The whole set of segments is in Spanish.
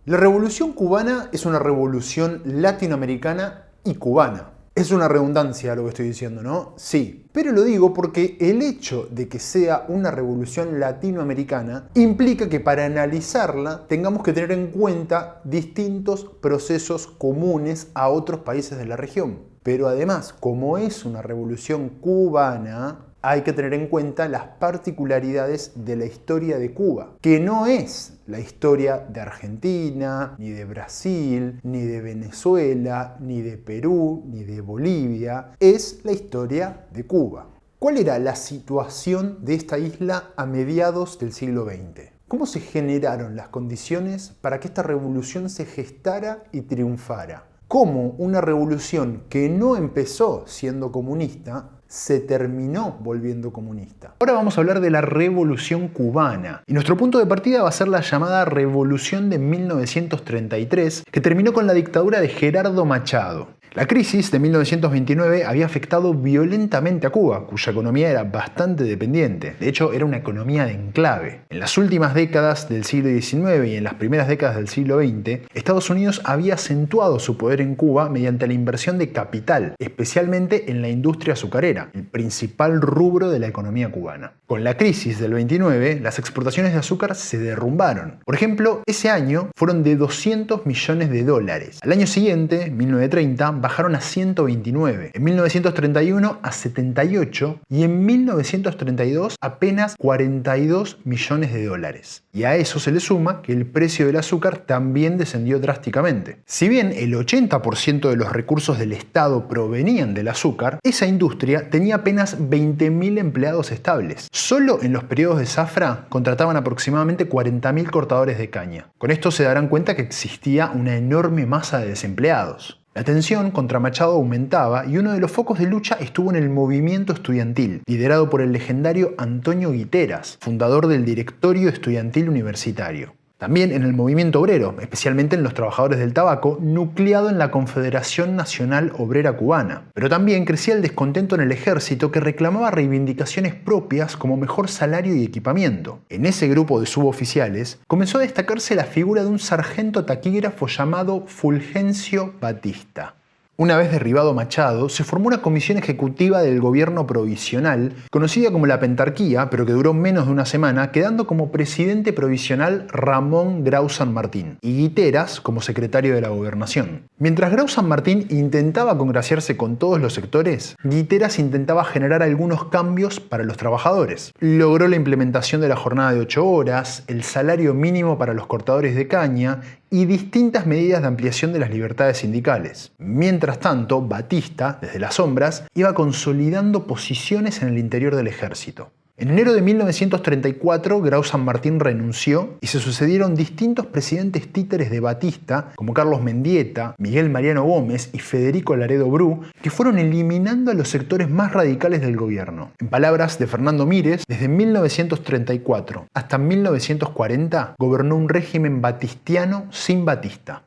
La revolución cubana es una revolución latinoamericana y cubana. Es una redundancia lo que estoy diciendo, ¿no? Sí, pero lo digo porque el hecho de que sea una revolución latinoamericana implica que para analizarla tengamos que tener en cuenta distintos procesos comunes a otros países de la región. Pero además, como es una revolución cubana, hay que tener en cuenta las particularidades de la historia de Cuba, que no es la historia de Argentina, ni de Brasil, ni de Venezuela, ni de Perú, ni de Bolivia, es la historia de Cuba. ¿Cuál era la situación de esta isla a mediados del siglo XX? ¿Cómo se generaron las condiciones para que esta revolución se gestara y triunfara? ¿Cómo una revolución que no empezó siendo comunista se terminó volviendo comunista? Ahora vamos a hablar de la Revolución Cubana. Y nuestro punto de partida va a ser la llamada Revolución de 1933, que terminó con la dictadura de Gerardo Machado. La crisis de 1929 había afectado violentamente a Cuba, cuya economía era bastante dependiente. De hecho, era una economía de enclave. En las últimas décadas del siglo XIX y en las primeras décadas del siglo XX, Estados Unidos había acentuado su poder en Cuba mediante la inversión de capital, especialmente en la industria azucarera, el principal rubro de la economía cubana. Con la crisis del 29, las exportaciones de azúcar se derrumbaron. Por ejemplo, ese año fueron de $200 millones. Al año siguiente, 1930, bajaron a 129, en 1931 a 78 y en 1932 apenas $42 millones. Y a eso se le suma que el precio del azúcar también descendió drásticamente. Si bien el 80% de los recursos del Estado provenían del azúcar, esa industria tenía apenas 20.000 empleados estables. Solo en los periodos de zafra contrataban aproximadamente 40.000 cortadores de caña. Con esto se darán cuenta que existía una enorme masa de desempleados. La tensión contra Machado aumentaba y uno de los focos de lucha estuvo en el movimiento estudiantil, liderado por el legendario Antonio Guiteras, fundador del Directorio Estudiantil Universitario. También en el movimiento obrero, especialmente en los trabajadores del tabaco, nucleado en la Confederación Nacional Obrera Cubana. Pero también crecía el descontento en el ejército, que reclamaba reivindicaciones propias como mejor salario y equipamiento. En ese grupo de suboficiales comenzó a destacarse la figura de un sargento taquígrafo llamado Fulgencio Batista. Una vez derribado Machado, se formó una comisión ejecutiva del gobierno provisional, conocida como la Pentarquía, pero que duró menos de una semana, quedando como presidente provisional Ramón Grau San Martín y Guiteras como secretario de la Gobernación. Mientras Grau San Martín intentaba congraciarse con todos los sectores, Guiteras intentaba generar algunos cambios para los trabajadores. Logró la implementación de la jornada de 8 horas, el salario mínimo para los cortadores de caña y distintas medidas de ampliación de las libertades sindicales. Mientras tanto, Batista, desde las sombras, iba consolidando posiciones en el interior del ejército. En enero de 1934, Grau San Martín renunció y se sucedieron distintos presidentes títeres de Batista, como Carlos Mendieta, Miguel Mariano Gómez y Federico Laredo Bru, que fueron eliminando a los sectores más radicales del gobierno. En palabras de Fernando Mírez, desde 1934 hasta 1940 gobernó un régimen batistiano sin Batista.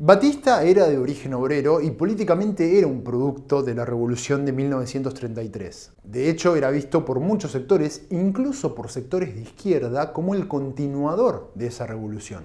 Batista era de origen obrero y políticamente era un producto de la Revolución de 1933. De hecho, era visto por muchos sectores, incluso por sectores de izquierda, como el continuador de esa revolución.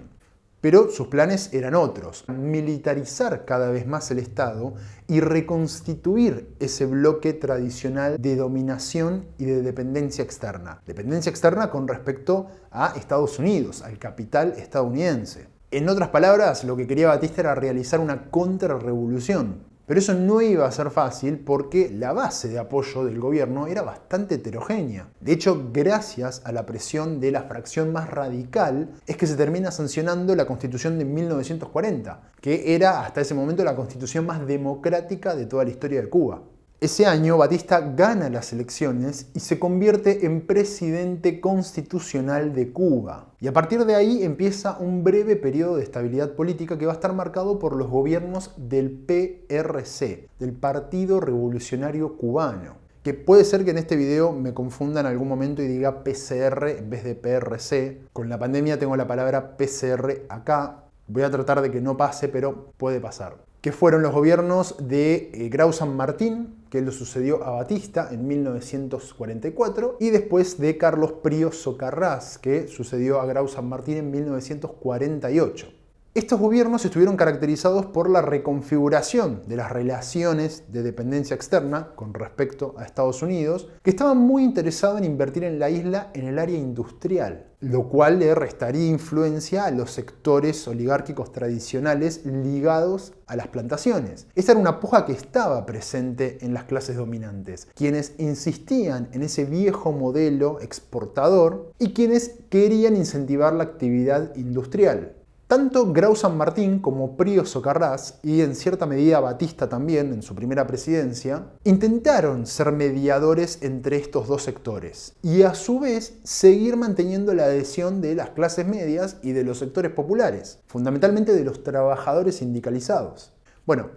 Pero sus planes eran otros: militarizar cada vez más el Estado y reconstituir ese bloque tradicional de dominación y de dependencia externa. Dependencia externa con respecto a Estados Unidos, al capital estadounidense. En otras palabras, lo que quería Batista era realizar una contrarrevolución. Pero eso no iba a ser fácil porque la base de apoyo del gobierno era bastante heterogénea. De hecho, gracias a la presión de la fracción más radical, es que se termina sancionando la Constitución de 1940, que era hasta ese momento la constitución más democrática de toda la historia de Cuba. Ese año, Batista gana las elecciones y se convierte en presidente constitucional de Cuba. Y a partir de ahí empieza un breve periodo de estabilidad política que va a estar marcado por los gobiernos del PRC, del Partido Revolucionario Cubano. Que puede ser que en este video me confunda en algún momento y diga PCR en vez de PRC. Con la pandemia tengo la palabra PCR acá. Voy a tratar de que no pase, pero puede pasar. que fueron los gobiernos de Grau San Martín, que lo sucedió a Batista en 1944, y después de Carlos Prío Socarrás, que sucedió a Grau San Martín en 1948. Estos gobiernos estuvieron caracterizados por la reconfiguración de las relaciones de dependencia externa con respecto a Estados Unidos, que estaban muy interesados en invertir en la isla en el área industrial, lo cual le restaría influencia a los sectores oligárquicos tradicionales ligados a las plantaciones. Esta era una puja que estaba presente en las clases dominantes, quienes insistían en ese viejo modelo exportador y quienes querían incentivar la actividad industrial. Tanto Grau San Martín como Prío Socarrás, y en cierta medida Batista también en su primera presidencia, intentaron ser mediadores entre estos dos sectores y a su vez seguir manteniendo la adhesión de las clases medias y de los sectores populares, fundamentalmente de los trabajadores sindicalizados. Bueno,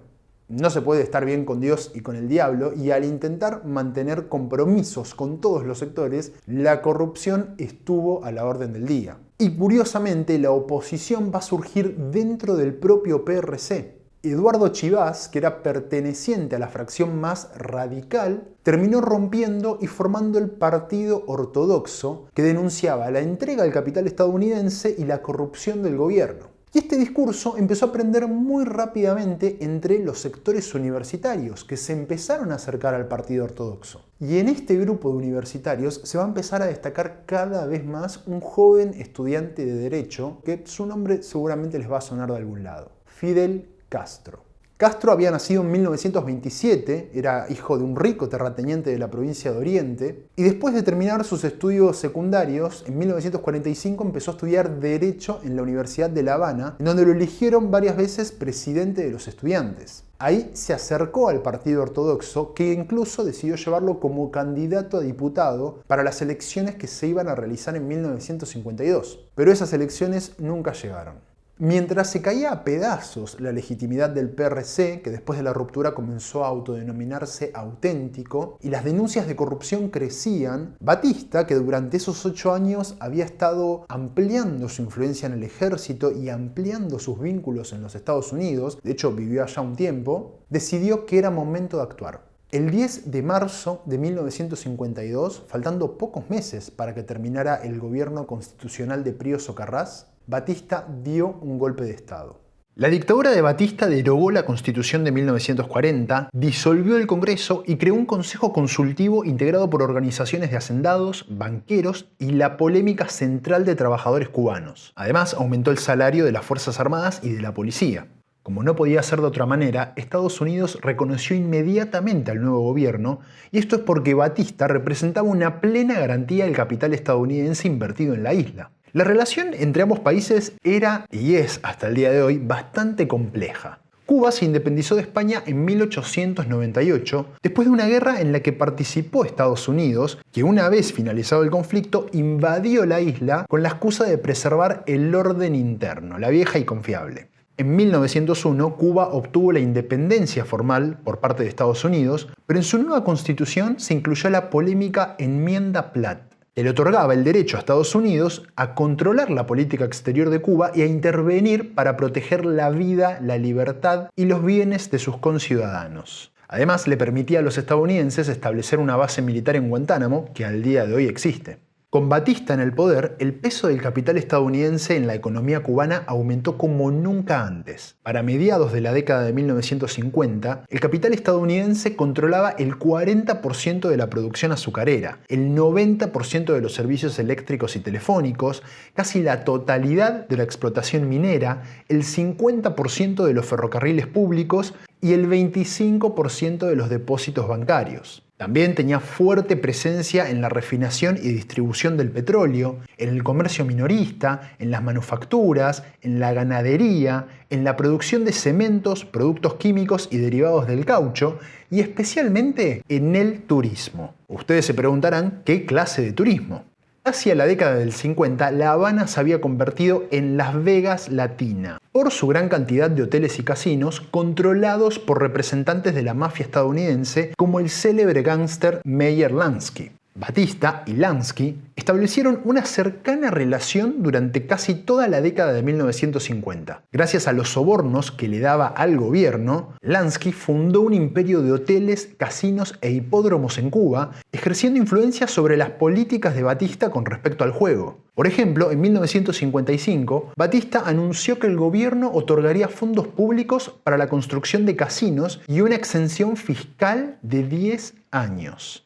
no se puede estar bien con Dios y con el diablo, y al intentar mantener compromisos con todos los sectores, la corrupción estuvo a la orden del día. Y curiosamente, la oposición va a surgir dentro del propio PRC. Eduardo Chivás, que era perteneciente a la fracción más radical, terminó rompiendo y formando el Partido Ortodoxo, que denunciaba la entrega del capital estadounidense y la corrupción del gobierno. Y este discurso empezó a prender muy rápidamente entre los sectores universitarios, que se empezaron a acercar al Partido Ortodoxo. Y en este grupo de universitarios se va a empezar a destacar cada vez más un joven estudiante de Derecho, que su nombre seguramente les va a sonar de algún lado: Fidel Castro. Castro había nacido en 1927, era hijo de un rico terrateniente de la provincia de Oriente, y después de terminar sus estudios secundarios, en 1945 empezó a estudiar Derecho en la Universidad de La Habana, en donde lo eligieron varias veces presidente de los estudiantes. Ahí se acercó al Partido Ortodoxo, que incluso decidió llevarlo como candidato a diputado para las elecciones que se iban a realizar en 1952. Pero esas elecciones nunca llegaron. Mientras se caía a pedazos la legitimidad del PRC, que después de la ruptura comenzó a autodenominarse auténtico, y las denuncias de corrupción crecían, Batista, que durante esos 8 años había estado ampliando su influencia en el ejército y ampliando sus vínculos en los Estados Unidos, de hecho vivió allá un tiempo, decidió que era momento de actuar. El 10 de marzo de 1952, faltando pocos meses para que terminara el gobierno constitucional de Prío Socarrás, Batista dio un golpe de Estado. La dictadura de Batista derogó la Constitución de 1940, disolvió el Congreso y creó un consejo consultivo integrado por organizaciones de hacendados, banqueros y la polémica Central de Trabajadores Cubanos. Además, aumentó el salario de las Fuerzas Armadas y de la policía. Como no podía ser de otra manera, Estados Unidos reconoció inmediatamente al nuevo gobierno, y esto es porque Batista representaba una plena garantía del capital estadounidense invertido en la isla. La relación entre ambos países era, y es hasta el día de hoy, bastante compleja. Cuba se independizó de España en 1898, después de una guerra en la que participó Estados Unidos, que una vez finalizado el conflicto invadió la isla con la excusa de preservar el orden interno, la vieja y confiable. En 1901, Cuba obtuvo la independencia formal por parte de Estados Unidos, pero en su nueva constitución se incluyó la polémica Enmienda Platt. Le otorgaba el derecho a Estados Unidos a controlar la política exterior de Cuba y a intervenir para proteger la vida, la libertad y los bienes de sus conciudadanos. Además, le permitía a los estadounidenses establecer una base militar en Guantánamo, que al día de hoy existe. Con Batista en el poder, el peso del capital estadounidense en la economía cubana aumentó como nunca antes. Para mediados de la década de 1950, el capital estadounidense controlaba el 40% de la producción azucarera, el 90% de los servicios eléctricos y telefónicos, casi la totalidad de la explotación minera, el 50% de los ferrocarriles públicos y el 25% de los depósitos bancarios. También tenía fuerte presencia en la refinación y distribución del petróleo, en el comercio minorista, en las manufacturas, en la ganadería, en la producción de cementos, productos químicos y derivados del caucho, y especialmente en el turismo. Ustedes se preguntarán, ¿qué clase de turismo? Hacia la década del 50, La Habana se había convertido en Las Vegas latina, por su gran cantidad de hoteles y casinos controlados por representantes de la mafia estadounidense como el célebre gángster Meyer Lansky. Batista y Lansky establecieron una cercana relación durante casi toda la década de 1950. Gracias a los sobornos que le daba al gobierno, Lansky fundó un imperio de hoteles, casinos e hipódromos en Cuba, ejerciendo influencia sobre las políticas de Batista con respecto al juego. Por ejemplo, en 1955, Batista anunció que el gobierno otorgaría fondos públicos para la construcción de casinos y una exención fiscal de 10 años.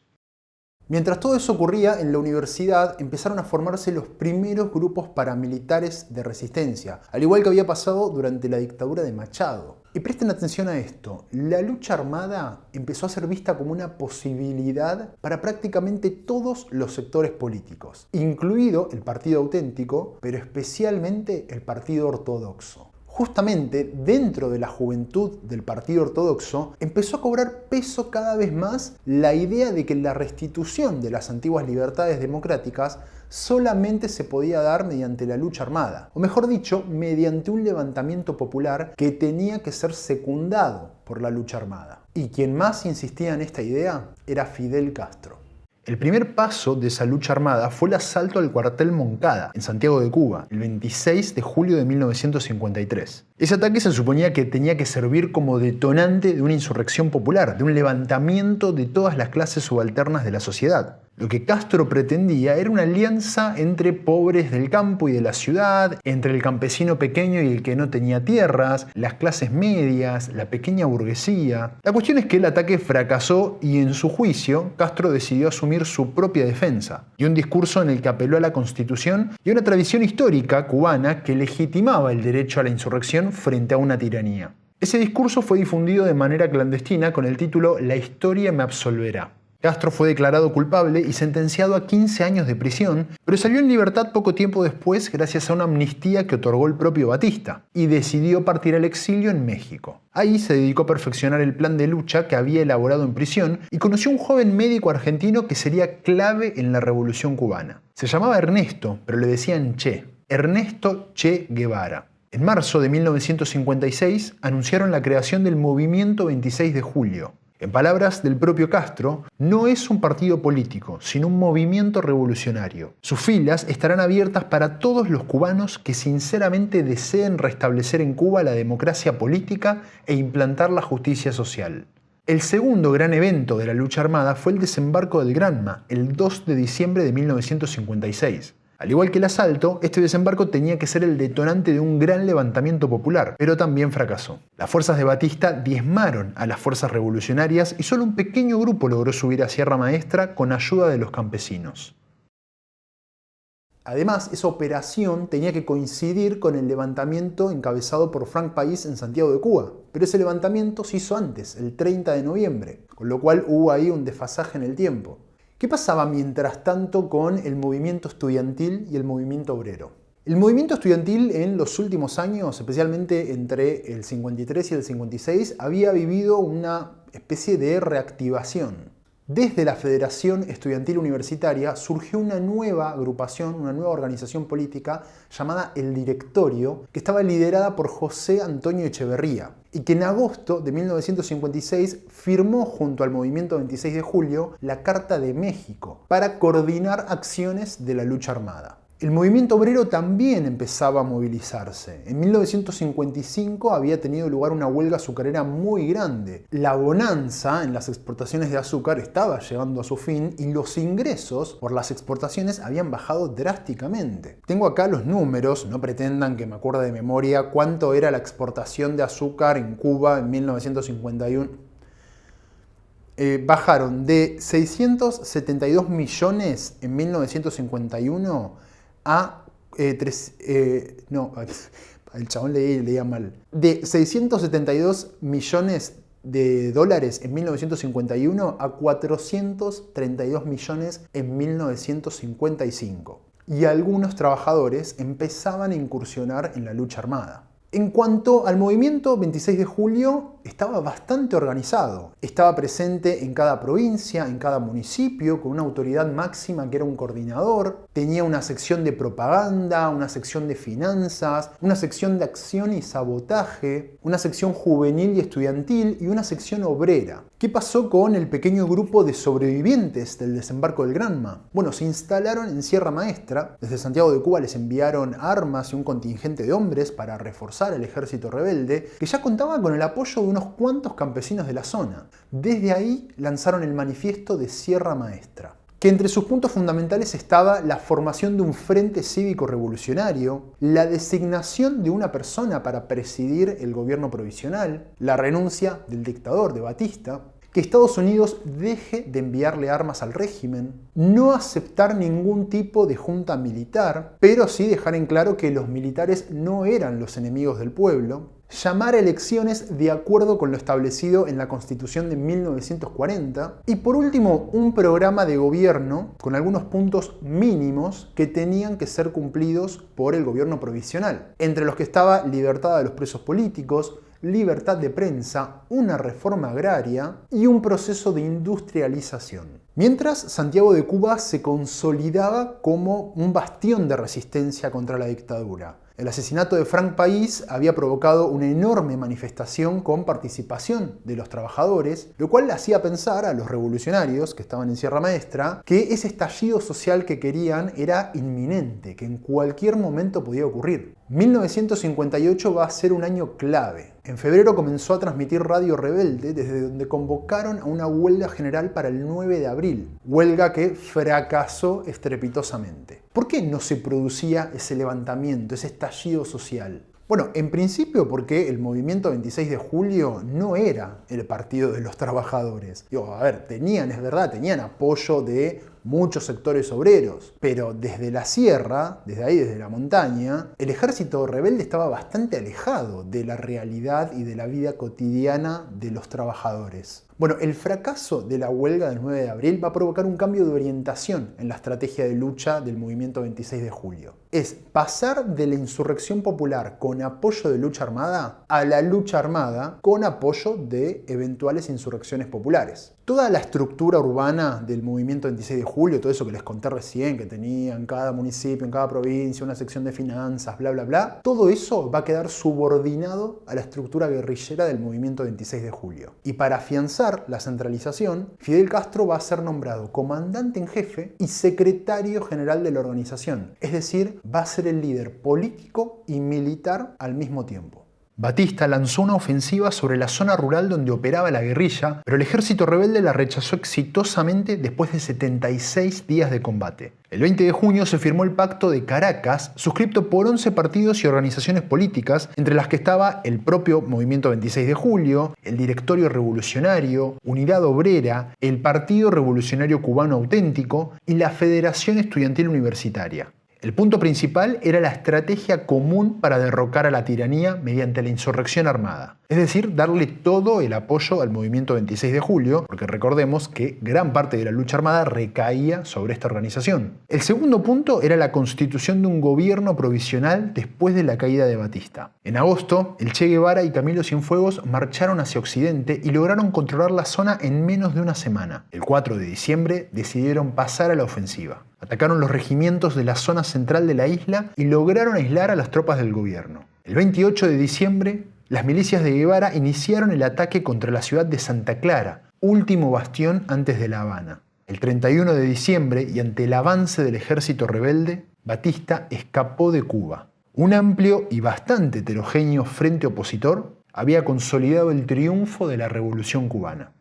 Mientras todo eso ocurría, en la universidad empezaron a formarse los primeros grupos paramilitares de resistencia, al igual que había pasado durante la dictadura de Machado. Y presten atención a esto, la lucha armada empezó a ser vista como una posibilidad para prácticamente todos los sectores políticos, incluido el Partido Auténtico, pero especialmente el Partido Ortodoxo. Justamente dentro de la juventud del Partido Ortodoxo empezó a cobrar peso cada vez más la idea de que la restitución de las antiguas libertades democráticas solamente se podía dar mediante la lucha armada, o mejor dicho, mediante un levantamiento popular que tenía que ser secundado por la lucha armada. Y quien más insistía en esta idea era Fidel Castro. El primer paso de esa lucha armada fue el asalto al cuartel Moncada, en Santiago de Cuba, el 26 de julio de 1953. Ese ataque se suponía que tenía que servir como detonante de una insurrección popular, de un levantamiento de todas las clases subalternas de la sociedad. Lo que Castro pretendía era una alianza entre pobres del campo y de la ciudad, entre el campesino pequeño y el que no tenía tierras, las clases medias, la pequeña burguesía. La cuestión es que el ataque fracasó y en su juicio Castro decidió asumir su propia defensa y un discurso en el que apeló a la Constitución y a una tradición histórica cubana que legitimaba el derecho a la insurrección frente a una tiranía. Ese discurso fue difundido de manera clandestina con el título "La historia me absolverá". Castro fue declarado culpable y sentenciado a 15 años de prisión, pero salió en libertad poco tiempo después gracias a una amnistía que otorgó el propio Batista, y decidió partir al exilio en México. Ahí se dedicó a perfeccionar el plan de lucha que había elaborado en prisión y conoció a un joven médico argentino que sería clave en la Revolución cubana. Se llamaba Ernesto, pero le decían Che. Ernesto Che Guevara. En marzo de 1956 anunciaron la creación del Movimiento 26 de Julio. En palabras del propio Castro, no es un partido político, sino un movimiento revolucionario. Sus filas estarán abiertas para todos los cubanos que sinceramente deseen restablecer en Cuba la democracia política e implantar la justicia social. El segundo gran evento de la lucha armada fue el desembarco del Granma, el 2 de diciembre de 1956. Al igual que el asalto, este desembarco tenía que ser el detonante de un gran levantamiento popular, pero también fracasó. Las fuerzas de Batista diezmaron a las fuerzas revolucionarias y solo un pequeño grupo logró subir a Sierra Maestra con ayuda de los campesinos. Además, esa operación tenía que coincidir con el levantamiento encabezado por Frank País en Santiago de Cuba, pero ese levantamiento se hizo antes, el 30 de noviembre, con lo cual hubo ahí un desfasaje en el tiempo. ¿Qué pasaba mientras tanto con el movimiento estudiantil y el movimiento obrero? El movimiento estudiantil en los últimos años, especialmente entre el 53 y el 56, había vivido una especie de reactivación. Desde la Federación Estudiantil Universitaria surgió una nueva agrupación, una nueva organización política llamada El Directorio, que estaba liderada por José Antonio Echeverría y que en agosto de 1956 firmó junto al Movimiento 26 de Julio la Carta de México para coordinar acciones de la lucha armada. El movimiento obrero también empezaba a movilizarse. En 1955 había tenido lugar una huelga azucarera muy grande. La bonanza en las exportaciones de azúcar estaba llegando a su fin y los ingresos por las exportaciones habían bajado drásticamente. Tengo acá los números, no pretendan que me acuerde de memoria cuánto era la exportación de azúcar en Cuba en 1951. Bajaron de 672 millones en 1951 a el chabón leía mal. De 672 millones de dólares en 1951 a 432 millones en 1955. Y algunos trabajadores empezaban a incursionar en la lucha armada. En cuanto al movimiento 26 de julio, estaba bastante organizado. Estaba presente en cada provincia, en cada municipio, con una autoridad máxima que era un coordinador. Tenía una sección de propaganda, una sección de finanzas, una sección de acción y sabotaje, una sección juvenil y estudiantil y una sección obrera. ¿Qué pasó con el pequeño grupo de sobrevivientes del desembarco del Granma? Bueno, se instalaron en Sierra Maestra. Desde Santiago de Cuba les enviaron armas y un contingente de hombres para reforzar el ejército rebelde, que ya contaba con el apoyo de unos cuantos campesinos de la zona. Desde ahí lanzaron el manifiesto de Sierra Maestra, que entre sus puntos fundamentales estaba la formación de un frente cívico revolucionario, la designación de una persona para presidir el gobierno provisional, la renuncia del dictador de Batista, que Estados Unidos deje de enviarle armas al régimen, no aceptar ningún tipo de junta militar, pero sí dejar en claro que los militares no eran los enemigos del pueblo, llamar a elecciones de acuerdo con lo establecido en la Constitución de 1940 y por último un programa de gobierno con algunos puntos mínimos que tenían que ser cumplidos por el gobierno provisional, entre los que estaba libertad de los presos políticos, libertad de prensa, una reforma agraria y un proceso de industrialización. Mientras, Santiago de Cuba se consolidaba como un bastión de resistencia contra la dictadura. El asesinato de Frank País había provocado una enorme manifestación con participación de los trabajadores, lo cual le hacía pensar a los revolucionarios que estaban en Sierra Maestra que ese estallido social que querían era inminente, que en cualquier momento podía ocurrir. 1958 va a ser un año clave. En febrero comenzó a transmitir Radio Rebelde, desde donde convocaron a una huelga general para el 9 de abril, huelga que fracasó estrepitosamente. ¿Por qué no se producía ese levantamiento, ese estallido social? Bueno, en principio porque el movimiento 26 de julio no era el partido de los trabajadores. Digo, a ver, es verdad, tenían apoyo de muchos sectores obreros, pero desde la sierra, desde ahí, desde la montaña, el ejército rebelde estaba bastante alejado de la realidad y de la vida cotidiana de los trabajadores. Bueno, el fracaso de la huelga del 9 de abril va a provocar un cambio de orientación en la estrategia de lucha del movimiento 26 de julio. Es pasar de la insurrección popular con apoyo de lucha armada a la lucha armada con apoyo de eventuales insurrecciones populares. Toda la estructura urbana del movimiento 26 de julio, todo eso que les conté recién, que tenía en cada municipio, en cada provincia, una sección de finanzas, bla, bla, bla, todo eso va a quedar subordinado a la estructura guerrillera del movimiento 26 de julio. Y para afianzar la centralización, Fidel Castro va a ser nombrado comandante en jefe y secretario general de la organización, es decir, va a ser el líder político y militar al mismo tiempo. Batista lanzó una ofensiva sobre la zona rural donde operaba la guerrilla, pero el ejército rebelde la rechazó exitosamente después de 76 días de combate. El 20 de junio se firmó el Pacto de Caracas, suscripto por 11 partidos y organizaciones políticas, entre las que estaba el propio Movimiento 26 de Julio, el Directorio Revolucionario, Unidad Obrera, el Partido Revolucionario Cubano Auténtico y la Federación Estudiantil Universitaria. El punto principal era la estrategia común para derrocar a la tiranía mediante la insurrección armada. Es decir, darle todo el apoyo al movimiento 26 de julio, porque recordemos que gran parte de la lucha armada recaía sobre esta organización. El segundo punto era la constitución de un gobierno provisional después de la caída de Batista. En agosto, el Che Guevara y Camilo Cienfuegos marcharon hacia Occidente y lograron controlar la zona en menos de una semana. El 4 de diciembre decidieron pasar a la ofensiva. Atacaron los regimientos de la zona central de la isla y lograron aislar a las tropas del gobierno. El 28 de diciembre, las milicias de Guevara iniciaron el ataque contra la ciudad de Santa Clara, último bastión antes de La Habana. El 31 de diciembre, y ante el avance del ejército rebelde, Batista escapó de Cuba. Un amplio y bastante heterogéneo frente opositor había consolidado el triunfo de la Revolución cubana.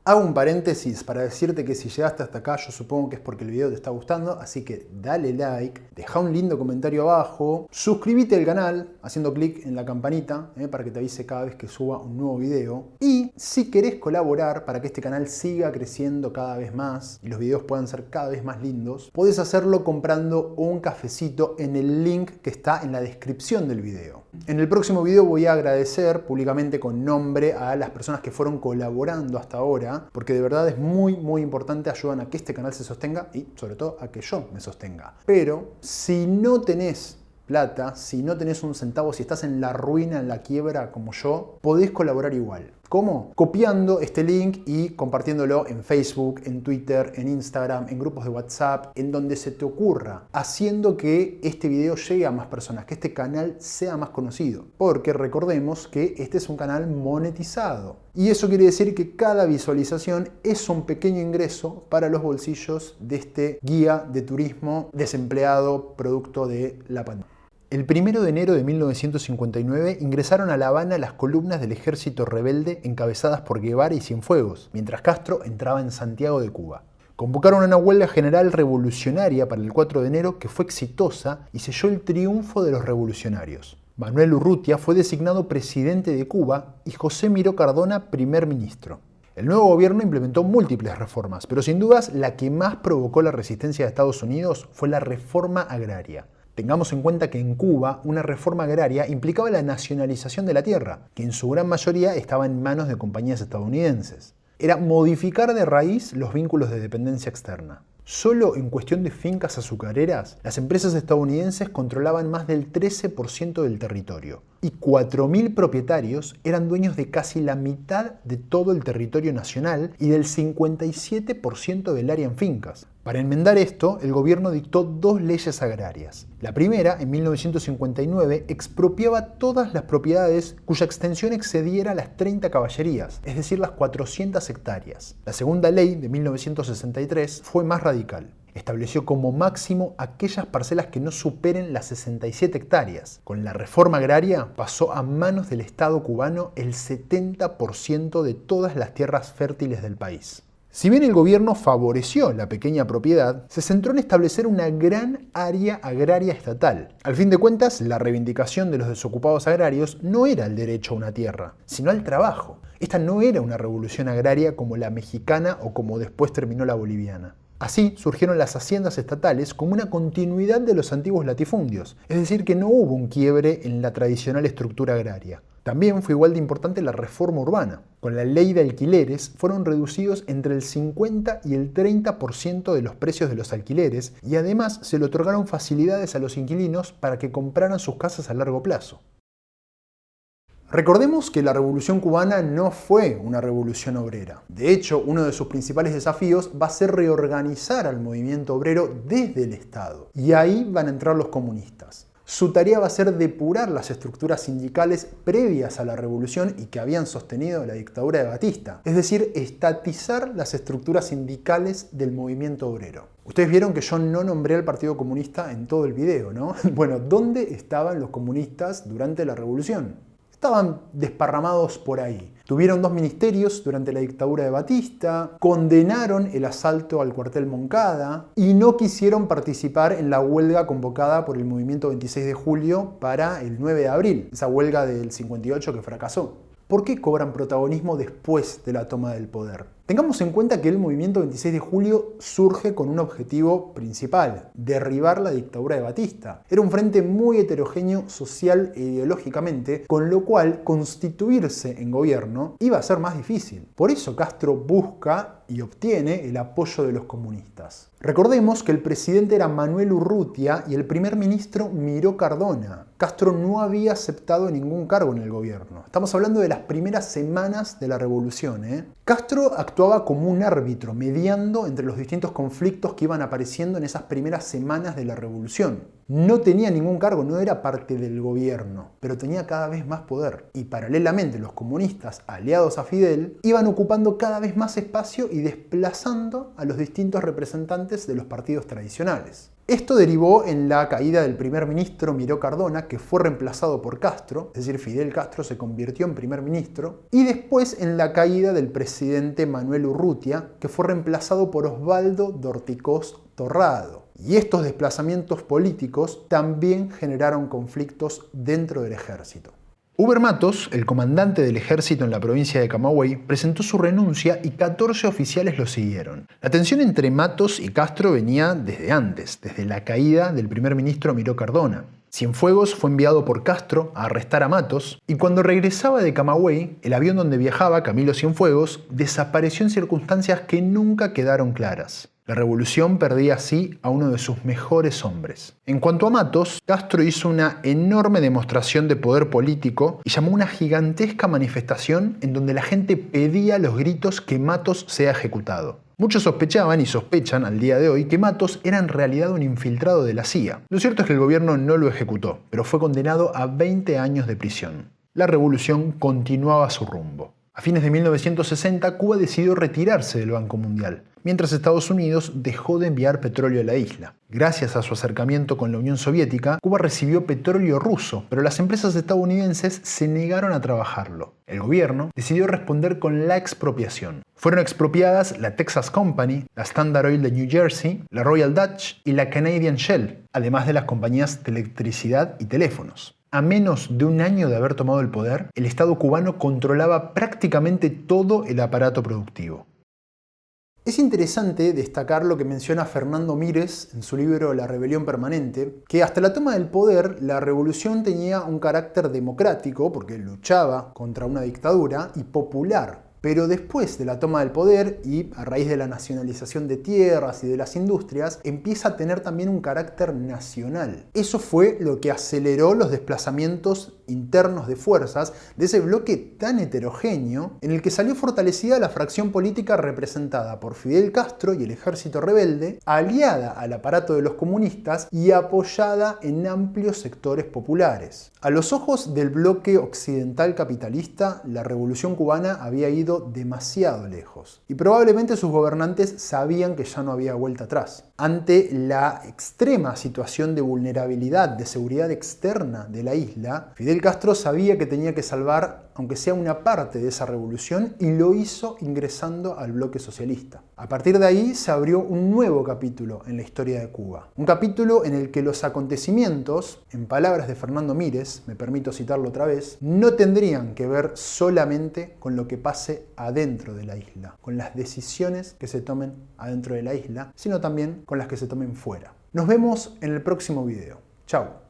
Hago un paréntesis para decirte que si llegaste hasta acá, yo supongo que es porque el video te está gustando, así que dale like, deja un lindo comentario abajo, suscríbete al canal haciendo clic en la campanita para que te avise cada vez que suba un nuevo video. Y si querés colaborar para que este canal siga creciendo cada vez más y los videos puedan ser cada vez más lindos, podés hacerlo comprando un cafecito en el link que está en la descripción del video. En el próximo video voy a agradecer públicamente con nombre a las personas que fueron colaborando hasta ahora, porque de verdad es muy importante, ayudan a que este canal se sostenga y sobre todo a que yo me sostenga. Pero si no tenés plata, si no tenés un centavo, si estás en la ruina, en la quiebra como yo, podés colaborar igual. ¿Cómo? Copiando este link y compartiéndolo en Facebook, en Twitter, en Instagram, en grupos de WhatsApp, en donde se te ocurra, haciendo que este video llegue a más personas, que este canal sea más conocido. Porque recordemos que este es un canal monetizado. Y eso quiere decir que cada visualización es un pequeño ingreso para los bolsillos de este guía de turismo desempleado producto de la pandemia. El 1 de enero de 1959 ingresaron a La Habana las columnas del ejército rebelde encabezadas por Guevara y Cienfuegos, mientras Castro entraba en Santiago de Cuba. Convocaron una huelga general revolucionaria para el 4 de enero que fue exitosa y selló el triunfo de los revolucionarios. Manuel Urrutia fue designado presidente de Cuba y José Miró Cardona primer ministro. El nuevo gobierno implementó múltiples reformas, pero sin dudas la que más provocó la resistencia de Estados Unidos fue la reforma agraria. Tengamos en cuenta que en Cuba una reforma agraria implicaba la nacionalización de la tierra, que en su gran mayoría estaba en manos de compañías estadounidenses. Era modificar de raíz los vínculos de dependencia externa. Solo en cuestión de fincas azucareras, las empresas estadounidenses controlaban más del 13% del territorio y 4.000 propietarios eran dueños de casi la mitad de todo el territorio nacional y del 57% del área en fincas. Para enmendar esto, el gobierno dictó 2 leyes agrarias. La primera, en 1959, expropiaba todas las propiedades cuya extensión excediera las 30 caballerías, es decir, las 400 hectáreas. La segunda ley, de 1963, fue más radical. Estableció como máximo aquellas parcelas que no superen las 67 hectáreas. Con la reforma agraria pasó a manos del Estado cubano el 70% de todas las tierras fértiles del país. Si bien el gobierno favoreció la pequeña propiedad, se centró en establecer una gran área agraria estatal. Al fin de cuentas, la reivindicación de los desocupados agrarios no era el derecho a una tierra, sino al trabajo. Esta no era una revolución agraria como la mexicana o como después terminó la boliviana. Así surgieron las haciendas estatales como una continuidad de los antiguos latifundios, es decir, que no hubo un quiebre en la tradicional estructura agraria. También fue igual de importante la reforma urbana. Con la ley de alquileres fueron reducidos entre el 50 y el 30% de los precios de los alquileres y además se le otorgaron facilidades a los inquilinos para que compraran sus casas a largo plazo. Recordemos que la Revolución Cubana no fue una revolución obrera. De hecho, uno de sus principales desafíos va a ser reorganizar al movimiento obrero desde el Estado. Y ahí van a entrar los comunistas. Su tarea va a ser depurar las estructuras sindicales previas a la revolución y que habían sostenido la dictadura de Batista. Es decir, estatizar las estructuras sindicales del movimiento obrero. Ustedes vieron que yo no nombré al Partido Comunista en todo el video, ¿no? Bueno, ¿dónde estaban los comunistas durante la revolución? Estaban desparramados por ahí. Tuvieron 2 ministerios durante la dictadura de Batista, condenaron el asalto al cuartel Moncada y no quisieron participar en la huelga convocada por el movimiento 26 de julio para el 9 de abril, esa huelga del 58 que fracasó. ¿Por qué cobran protagonismo después de la toma del poder? Tengamos en cuenta que el movimiento 26 de julio surge con un objetivo principal: derribar la dictadura de Batista. Era un frente muy heterogéneo social e ideológicamente, con lo cual constituirse en gobierno iba a ser más difícil. Por eso Castro busca y obtiene el apoyo de los comunistas. Recordemos que el presidente era Manuel Urrutia y el primer ministro Miró Cardona. Castro no había aceptado ningún cargo en el gobierno. Estamos hablando de las primeras semanas de la revolución, Castro actuaba como un árbitro, mediando entre los distintos conflictos que iban apareciendo en esas primeras semanas de la revolución. No tenía ningún cargo, no era parte del gobierno, pero tenía cada vez más poder. Y paralelamente los comunistas, aliados a Fidel, iban ocupando cada vez más espacio y desplazando a los distintos representantes de los partidos tradicionales. Esto derivó en la caída del primer ministro Miró Cardona, que fue reemplazado por Castro, es decir, Fidel Castro se convirtió en primer ministro, y después en la caída del presidente Manuel Urrutia, que fue reemplazado por Osvaldo Dorticós Torrado. Y estos desplazamientos políticos también generaron conflictos dentro del ejército. Uber Matos, el comandante del ejército en la provincia de Camagüey, presentó su renuncia y 14 oficiales lo siguieron. La tensión entre Matos y Castro venía desde antes, desde la caída del primer ministro Miró Cardona. Cienfuegos fue enviado por Castro a arrestar a Matos y cuando regresaba de Camagüey, el avión donde viajaba Camilo Cienfuegos desapareció en circunstancias que nunca quedaron claras. La revolución perdía así a uno de sus mejores hombres. En cuanto a Matos, Castro hizo una enorme demostración de poder político y llamó una gigantesca manifestación en donde la gente pedía a los gritos que Matos sea ejecutado. Muchos sospechaban y sospechan al día de hoy que Matos era en realidad un infiltrado de la CIA. Lo cierto es que el gobierno no lo ejecutó, pero fue condenado a 20 años de prisión. La revolución continuaba su rumbo. A fines de 1960, Cuba decidió retirarse del Banco Mundial, mientras Estados Unidos dejó de enviar petróleo a la isla. Gracias a su acercamiento con la Unión Soviética, Cuba recibió petróleo ruso, pero las empresas estadounidenses se negaron a trabajarlo. El gobierno decidió responder con la expropiación. Fueron expropiadas la Texas Company, la Standard Oil de New Jersey, la Royal Dutch y la Canadian Shell, además de las compañías de electricidad y teléfonos. A menos de un año de haber tomado el poder, el Estado cubano controlaba prácticamente todo el aparato productivo. Es interesante destacar lo que menciona Fernando Mírez en su libro La Rebelión Permanente, que hasta la toma del poder la revolución tenía un carácter democrático, porque luchaba contra una dictadura, y popular. Pero después de la toma del poder y a raíz de la nacionalización de tierras y de las industrias, empieza a tener también un carácter nacional. Eso fue lo que aceleró los desplazamientos internos de fuerzas de ese bloque tan heterogéneo en el que salió fortalecida la fracción política representada por Fidel Castro y el ejército rebelde, aliada al aparato de los comunistas y apoyada en amplios sectores populares. A los ojos del bloque occidental capitalista, la revolución cubana había ido demasiado lejos y probablemente sus gobernantes sabían que ya no había vuelta atrás. Ante la extrema situación de vulnerabilidad de seguridad externa de la isla, Fidel Castro sabía que tenía que salvar aunque sea una parte de esa revolución y lo hizo ingresando al bloque socialista. A partir de ahí se abrió un nuevo capítulo en la historia de Cuba. Un capítulo en el que los acontecimientos, en palabras de Fernando Mírez, me permito citarlo otra vez, no tendrían que ver solamente con lo que pase adentro de la isla, con las decisiones que se tomen adentro de la isla, sino también con las que se tomen fuera. Nos vemos en el próximo video. Chau.